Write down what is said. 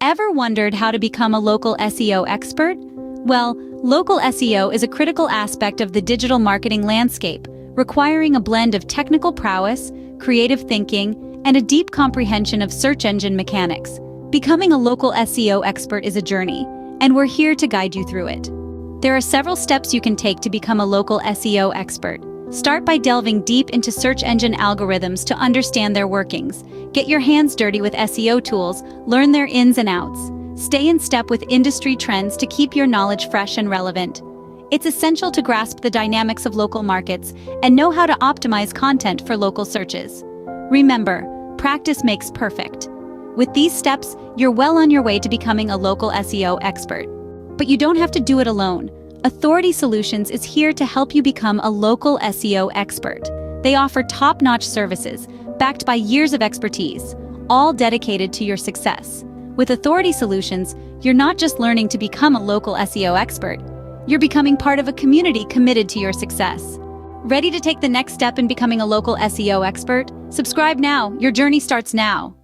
Ever wondered how to become a local SEO expert? Well, local SEO is a critical aspect of the digital marketing landscape, requiring a blend of technical prowess, creative thinking, and a deep comprehension of search engine mechanics. Becoming a local SEO expert is a journey, and we're here to guide you through it. There are several steps you can take to become a local SEO expert. Start by delving deep into search engine algorithms to understand their workings. Get your hands dirty with SEO tools, learn their ins and outs. Stay in step with industry trends to keep your knowledge fresh and relevant. It's essential to grasp the dynamics of local markets and know how to optimize content for local searches. Remember, practice makes perfect. With these steps, you're well on your way to becoming a local SEO expert. But you don't have to do it alone. Authority Solutions is here to help you become a local SEO expert. They offer top-notch services, backed by years of expertise, all dedicated to your success. With Authority Solutions, you're not just learning to become a local SEO expert, you're becoming part of a community committed to your success. Ready to take the next step in becoming a local SEO expert? Subscribe now, your journey starts now.